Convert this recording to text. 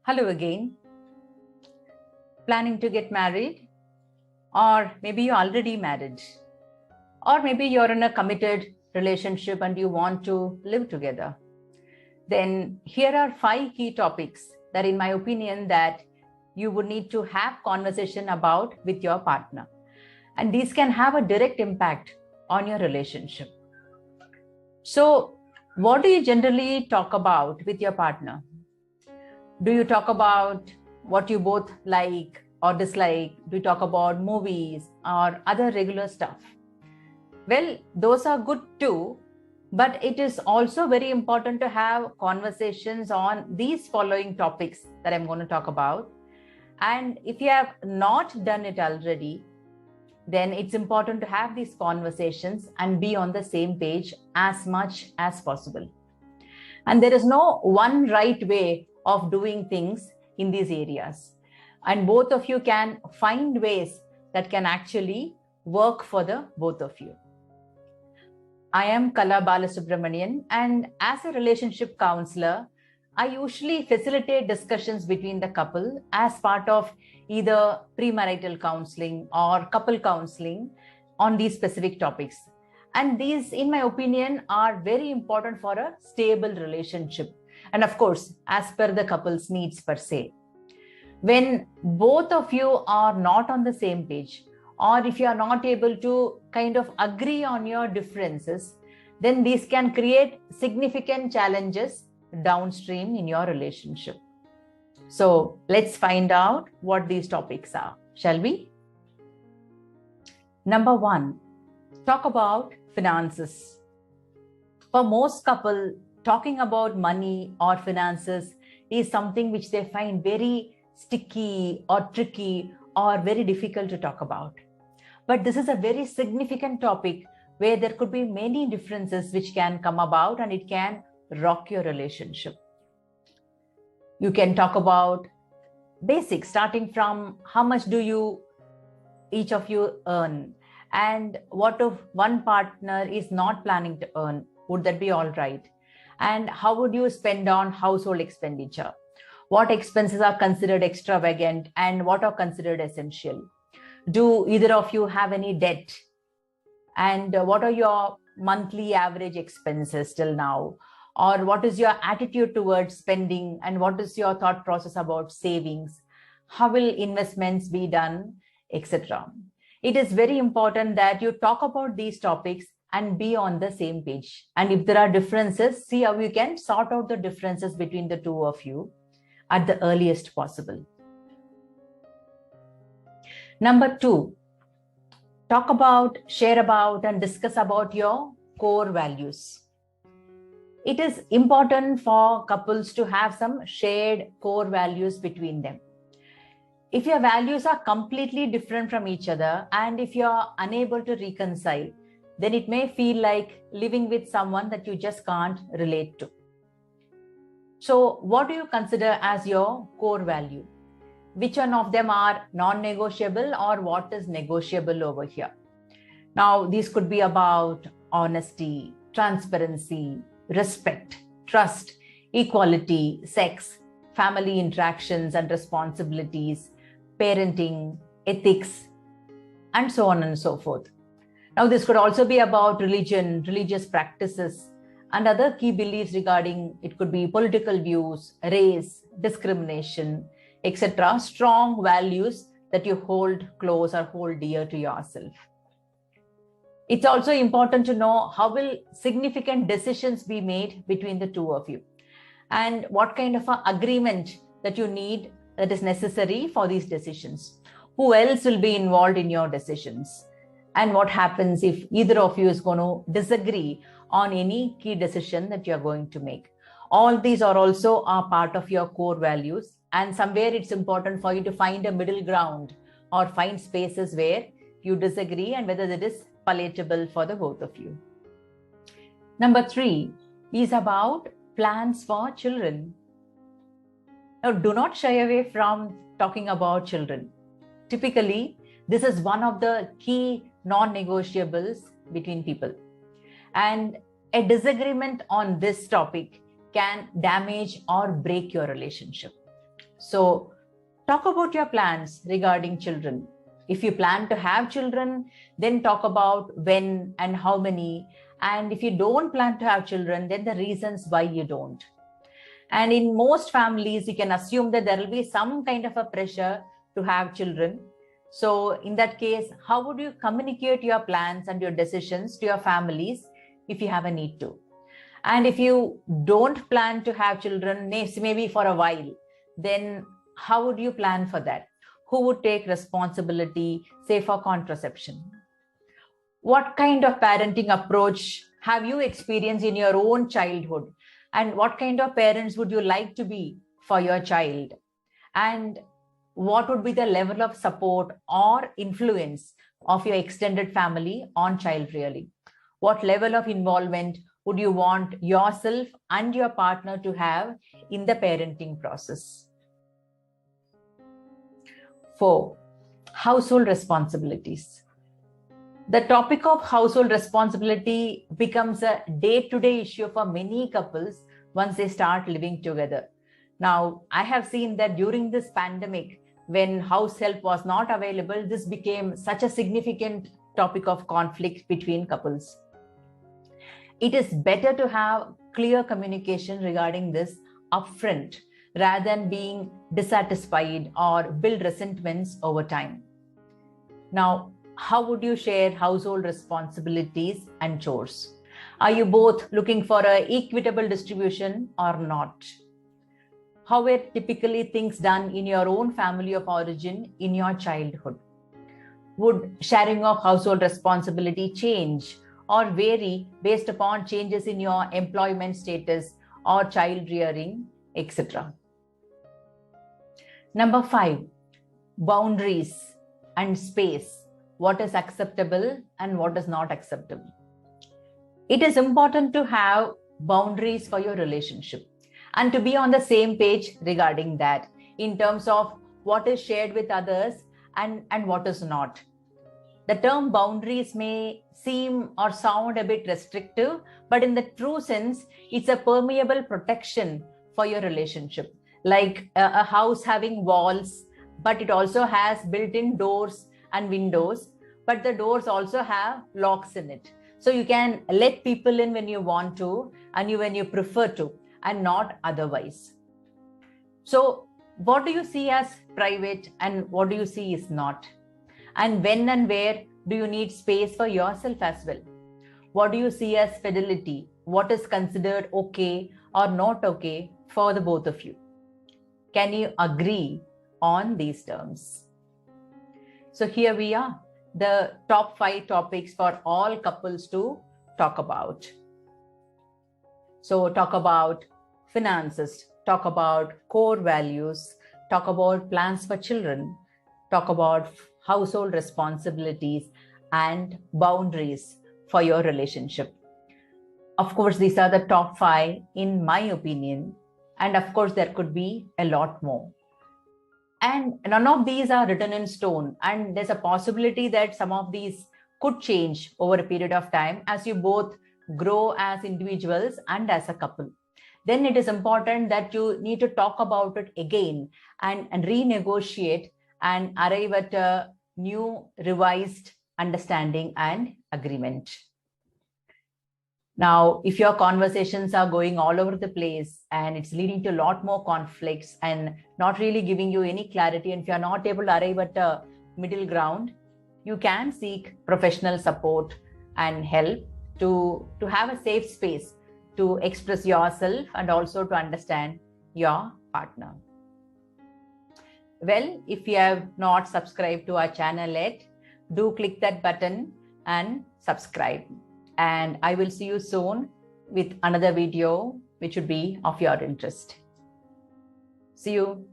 Hello again. Planning to get married? Or maybe you're already married. Or maybe you're in a committed relationship and you want to live together. Then here are 5 key topics that in my opinion that you would need to have conversation about with your partner. And these can have a direct impact on your relationship. So what do you generally talk about with your partner? Do you talk about what you both like or dislike? Do you talk about movies or other regular stuff? Well, those are good too, but it is also very important to have conversations on these following topics that I'm going to talk about. And if you have not done it already, then it's important to have these conversations and be on the same page as much as possible. And there is no one right way of doing things in these areas. And both of you can find ways that can actually work for the both of you. I am Kala Balasubramanian, and as a relationship counselor, I usually facilitate discussions between the couple as part of either premarital counseling or couple counseling on these specific topics. And these, in my opinion, are very important for a stable relationship. And of course, as per the couple's needs per se. When both of you are not on the same page, or if you are not able to kind of agree on your differences, then these can create significant challenges downstream in your relationship. So let's find out what these topics are, shall we? Number 1, talk about finances. For most couples, talking about money or finances is something which they find very sticky or tricky or very difficult to talk about. But this is a very significant topic where there could be many differences which can come about and it can rock your relationship. You can talk about basics, starting from how much do you each of you earn, and what if one partner is not planning to earn, would that be all right? And how would you spend on household expenditure? What expenses are considered extravagant and what are considered essential? Do either of you have any debt? And what are your monthly average expenses till now? Or what is your attitude towards spending, and what is your thought process about savings? How will investments be done, etc.? It is very important that you talk about these topics and be on the same page. And if there are differences, see how you can sort out the differences between the two of you at the earliest possible. Number 2, talk about, share about, and discuss about your core values. It is important for couples to have some shared core values between them. If your values are completely different from each other, and if you are unable to reconcile, then it may feel like living with someone that you just can't relate to. So what do you consider as your core value? Which one of them are non-negotiable, or what is negotiable over here? Now, these could be about honesty, transparency, respect, trust, equality, sex, family interactions and responsibilities, parenting, ethics, and so on and so forth. Now, this could also be about religion, religious practices, and other key beliefs regarding, it could be political views, race, discrimination, etc. Strong values that you hold close or hold dear to yourself. It's also important to know how will significant decisions be made between the two of you, and what kind of an agreement that you need that is necessary for these decisions. Who else will be involved in your decisions? And what happens if either of you is going to disagree on any key decision that you're going to make? All these are also a part of your core values, and somewhere it's important for you to find a middle ground or find spaces where you disagree and whether it is palatable for the both of you. Number 3 is about plans for children. Now, do not shy away from talking about children. Typically, this is one of the key non-negotiables between people. And a disagreement on this topic can damage or break your relationship. So talk about your plans regarding children. If you plan to have children, then talk about when and how many. And if you don't plan to have children, then the reasons why you don't. And in most families, you can assume that there will be some kind of a pressure to have children. So in that case, how would you communicate your plans and your decisions to your families if you have a need to? And if you don't plan to have children, maybe for a while, then how would you plan for that? Who would take responsibility, say, for contraception? What kind of parenting approach have you experienced in your own childhood? And what kind of parents would you like to be for your child? And what would be the level of support or influence of your extended family on child rearing? What level of involvement would you want yourself and your partner to have in the parenting process? 4, household responsibilities. The topic of household responsibility becomes a day-to-day issue for many couples once they start living together. Now, I have seen that during this pandemic, when house help was not available, this became such a significant topic of conflict between couples. It is better to have clear communication regarding this upfront rather than being dissatisfied or build resentments over time. Now, how would you share household responsibilities and chores? Are you both looking for an equitable distribution or not? How were typically things done in your own family of origin in your childhood? Would sharing of household responsibility change or vary based upon changes in your employment status or child rearing, etc.? Number 5, boundaries and space. What is acceptable and what is not acceptable? It is important to have boundaries for your relationship and to be on the same page regarding that in terms of what is shared with others and what is not. The term boundaries may seem or sound a bit restrictive, but in the true sense, it's a permeable protection for your relationship. Like a house having walls, but it also has built-in doors and windows, but the doors also have locks in it. So you can let people in when you want to and when you prefer to, and not otherwise. So what do you see as private and what do you see is not? And when and where do you need space for yourself as well? What do you see as fidelity? What is considered okay or not okay for the both of you? Can you agree on these terms? So here we are, the top 5 topics for all couples to talk about. So talk about finances, talk about core values, talk about plans for children, talk about household responsibilities and boundaries for your relationship. Of course, these are the top 5 in my opinion. And of course, there could be a lot more. And none of these are written in stone. And there's a possibility that some of these could change over a period of time as you both grow as individuals and as a couple. Then it is important that you need to talk about it again and renegotiate and arrive at a new revised understanding and agreement. Now, if your conversations are going all over the place and it's leading to a lot more conflicts and not really giving you any clarity, and if you're not able to arrive at a middle ground, you can seek professional support and help to have a safe space to express yourself and also to understand your partner. Well, if you have not subscribed to our channel yet, do click that button and subscribe. And I will see you soon with another video which would be of your interest. See you.